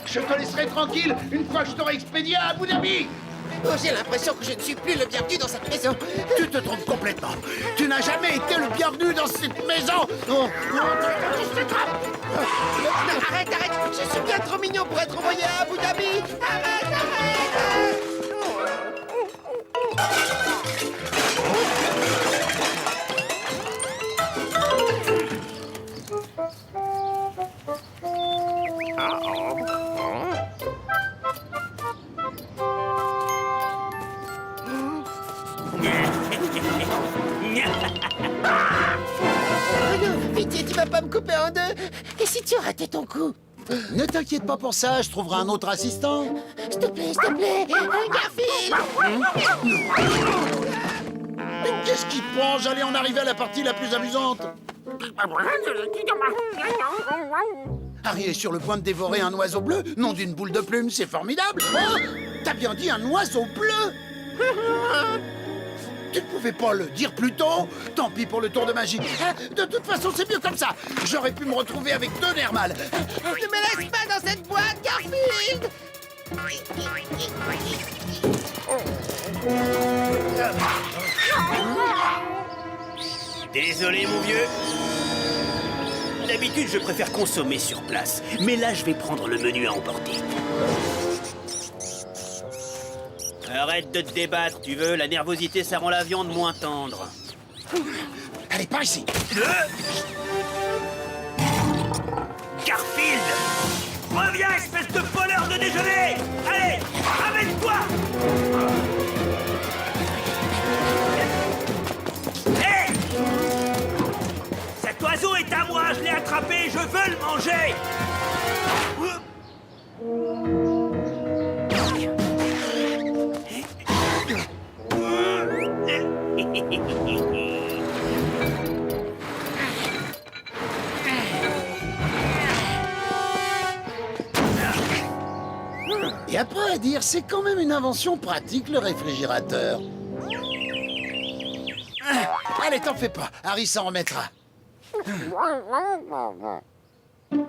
Je te laisserai tranquille une fois que je t'aurai expédié à Abu Dhabi. Oh, j'ai l'impression que je ne suis plus le bienvenu dans cette maison. Tu te trompes complètement. Tu n'as jamais été le bienvenu dans cette maison. Oh, je t'attrape. Arrête, arrête. Je suis bien trop mignon pour être envoyé à Abu Dhabi. Arrête, arrête. Pitié, tu vas pas me couper en deux. Et si tu ratais ton coup? Ne t'inquiète pas pour ça, je trouverai un autre assistant. S'il te plaît, Garfield. Mais qu'est-ce qui te prend? J'allais en arriver à la partie la plus amusante. Harry est sur le point de dévorer un oiseau bleu, nom d'une boule de plume, c'est formidable. Oh, t'as bien dit un oiseau bleu. Tu ne pouvais pas le dire plus tôt? Tant pis pour le tour de magie. De toute façon, c'est mieux comme ça. J'aurais pu me retrouver avec 2 nerfs mal. Ne me laisse pas dans cette boîte, Garfield. Désolé, mon vieux. D'habitude, je préfère consommer sur place. Mais là, je vais prendre le menu à emporter. Arrête de te débattre, tu veux. La nervosité, ça rend la viande moins tendre. Allez, par ici. Garfield! Reviens, espèce de voleur de déjeuner! Allez, amène-toi! Hé! Cet oiseau est à moi, je l'ai attrapé, je veux le manger! Et après à dire, c'est quand même une invention pratique, le réfrigérateur. Allez, t'en fais pas, Harry s'en remettra.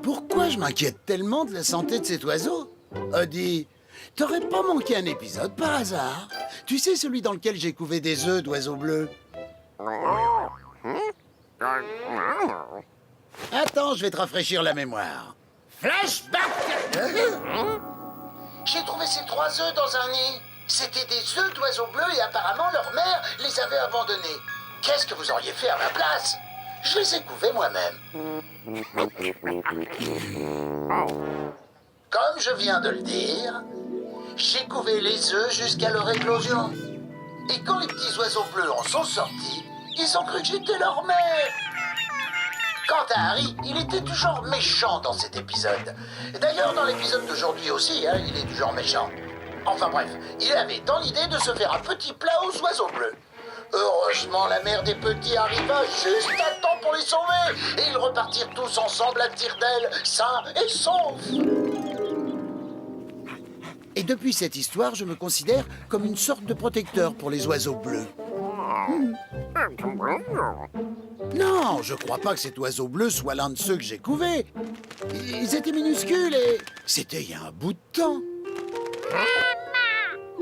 Pourquoi je m'inquiète tellement de la santé de cet oiseau? Odie, t'aurais pas manqué un épisode par hasard? Tu sais, celui dans lequel j'ai couvé des œufs d'oiseaux bleus? Attends, je vais te rafraîchir la mémoire. Flashback! J'ai trouvé ces 3 œufs dans un nid. C'était des œufs d'oiseaux bleus et apparemment leur mère les avait abandonnés. Qu'est-ce que vous auriez fait à ma place? Je les ai couvés moi-même. Comme je viens de le dire, j'ai couvé les œufs jusqu'à leur éclosion. Et quand les petits oiseaux bleus en sont sortis, ils ont cru que j'étais leur mère. Quant à Harry, il était toujours méchant dans cet épisode. D'ailleurs, dans l'épisode d'aujourd'hui aussi, il est du genre méchant. Enfin bref, il avait dans l'idée de se faire un petit plat aux oiseaux bleus. Heureusement, la mère des petits arriva juste à temps pour les sauver. Et ils repartirent tous ensemble à tire-d'aile, sains et saufs. Et depuis cette histoire, je me considère comme une sorte de protecteur pour les oiseaux bleus. Non, je crois pas que cet oiseau bleu soit l'un de ceux que j'ai couvés. Ils étaient minuscules et... C'était il y a un bout de temps.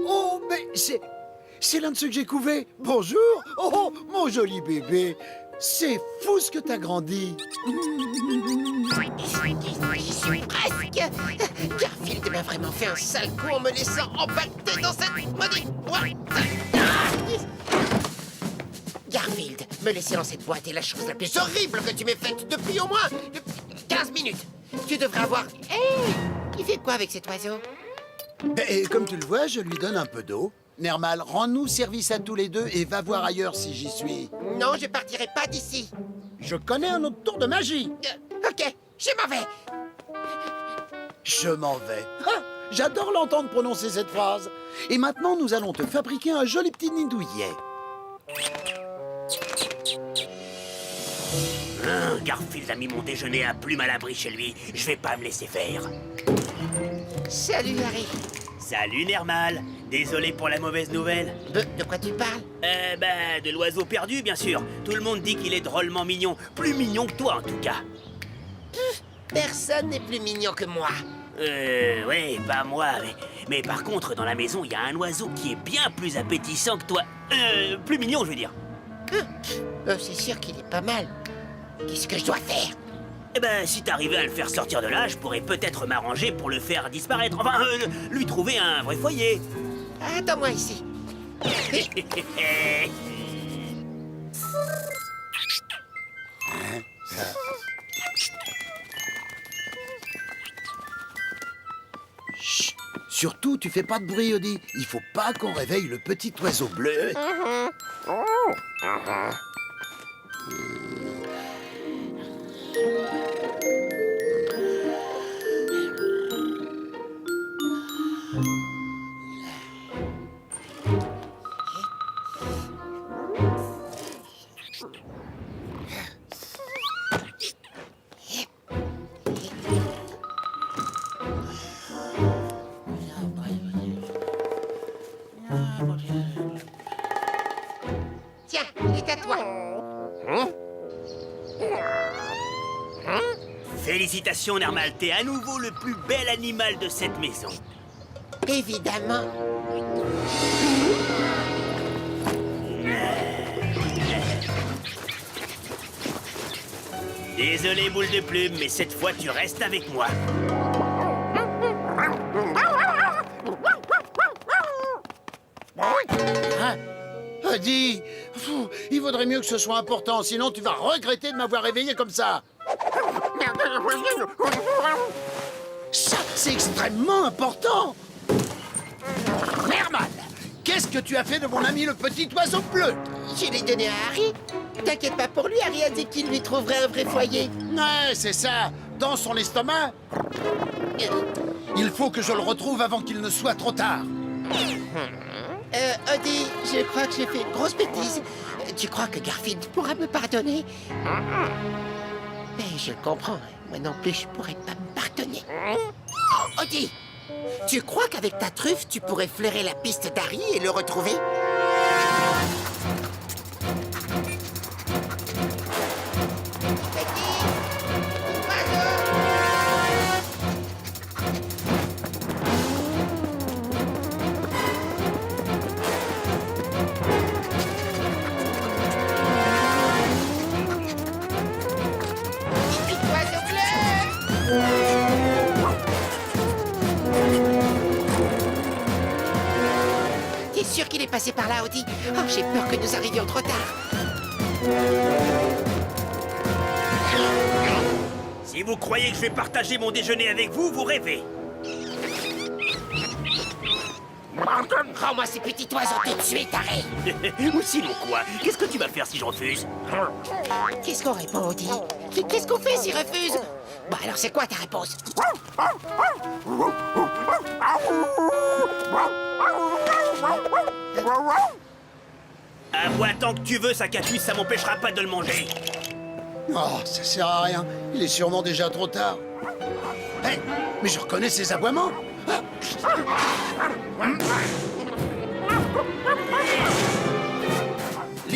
Oh, mais c'est l'un de ceux que j'ai couvés. Bonjour. Oh, mon joli bébé. C'est fou ce que t'as grandi. J'y suis presque. Garfield m'a vraiment fait un sale coup en me laissant empaqueter dans cette maudite boîte. Garfield, me laisser dans cette boîte est la chose la plus horrible que tu m'aies faite depuis au moins 15 minutes. Tu devrais avoir... Hé, il fait quoi avec cet oiseau? Et comme tu le vois, je lui donne un peu d'eau. Nermal, rends-nous service à tous les deux et va voir ailleurs si j'y suis. Non, je partirai pas d'ici. Je connais un autre tour de magie. Ok, je m'en vais. Je m'en vais. Ah, j'adore l'entendre prononcer cette phrase. Et maintenant, nous allons te fabriquer un joli petit nid douillet. Garfield a mis mon déjeuner à plume à l'abri chez lui. Je vais pas me laisser faire. Salut, Harry. Salut, Nermal. Désolé pour la mauvaise nouvelle. De quoi tu parles? De l'oiseau perdu, bien sûr. Tout le monde dit qu'il est drôlement mignon. Plus mignon que toi, en tout cas. Personne n'est plus mignon que moi. Ouais, pas moi, mais par contre, dans la maison, il y a un oiseau qui est bien plus appétissant que toi. Plus mignon, je veux dire. C'est sûr qu'il est pas mal. Qu'est-ce que je dois faire? Si t'arrivais à le faire sortir de là, je pourrais peut-être m'arranger pour le faire disparaître. Enfin, lui trouver un vrai foyer. Attends-moi ici. Chut. Surtout, tu fais pas de bruit, Odie. Il faut pas qu'on réveille le petit oiseau bleu. Tiens, il est à toi. Félicitations, Nermal. T'es à nouveau le plus bel animal de cette maison. Évidemment. Désolé, boule de plume, mais cette fois, tu restes avec moi. Hein? Odie, il vaudrait mieux que ce soit important, sinon tu vas regretter de m'avoir réveillé comme ça. Ça, c'est extrêmement important. Nermal, qu'est-ce que tu as fait de mon ami le petit oiseau bleu? Je l'ai donné à Harry. T'inquiète pas pour lui, Harry a dit qu'il lui trouverait un vrai foyer. Ouais, c'est ça. Dans son estomac. Il faut que je le retrouve avant qu'il ne soit trop tard. Odie, je crois que j'ai fait une grosse bêtise. Tu crois que Garfield pourra me pardonner? Mais je le comprends. Moi non plus, je pourrais pas me pardonner. Oh, Odie, tu crois qu'avec ta truffe, tu pourrais flairer la piste d'Harry et le retrouver? T'es sûr qu'il est passé par là, Odie? Oh, j'ai peur que nous arrivions trop tard. Si vous croyez que je vais partager mon déjeuner avec vous, vous rêvez. Rends-moi ces petits oiseaux tout de suite, Harry. Ou sinon quoi? Qu'est-ce que tu vas faire si je refuse? Qu'est-ce qu'on répond, Odie? Qu'est-ce qu'on fait s'il refuse? Bon, alors c'est quoi ta réponse? Aboie tant que tu veux, ça capuce, ça m'empêchera pas de le manger. Oh, ça sert à rien. Il est sûrement déjà trop tard. Hé, mais je reconnais ces aboiements. Ah.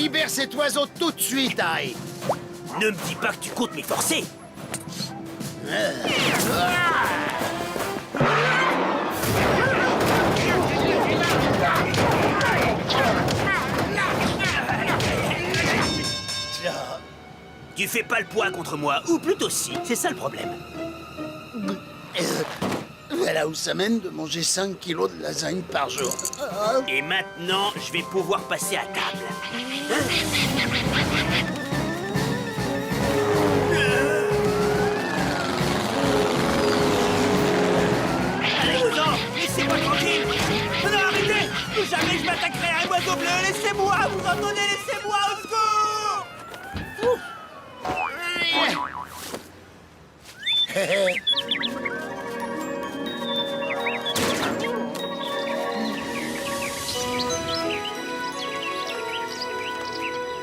Libère cet oiseau tout de suite, Harry. Ne me dis pas que tu comptes m'y forcer. Tu fais pas le poids contre moi, ou plutôt si, c'est ça le problème. Voilà où ça mène de manger 5 kilos de lasagne par jour. Et maintenant, je vais pouvoir passer à table. Allez-vous-en! Laissez-moi tranquille! Non, arrêtez! Jamais je m'attaquerai à un oiseau bleu! Laissez-moi! Vous entendez? Laissez-moi! Au secours!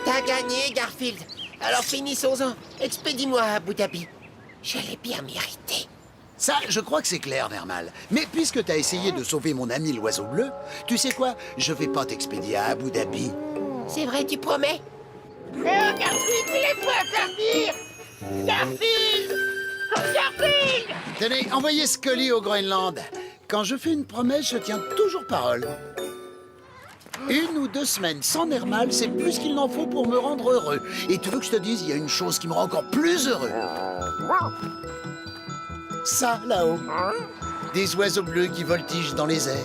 T'as gagné, Garfield. Alors finissons-en. Expédie-moi à Abu Dhabi. Je l'ai bien mérité. Ça, je crois que c'est clair, Nermal. Mais puisque t'as essayé de sauver mon ami l'oiseau bleu, tu sais quoi? Je vais pas t'expédier à Abu Dhabi. C'est vrai, tu promets? Garfield, laisse-moi sortir! Garfield! Garfield! Tenez, envoyez Scully au Groenland. Quand je fais une promesse, je tiens toujours parole. 1 ou 2 semaines sans Nermal, c'est plus qu'il n'en faut pour me rendre heureux. Et tu veux que je te dise, il y a une chose qui me rend encore plus heureux. Ça, là-haut. Des oiseaux bleus qui voltigent dans les airs.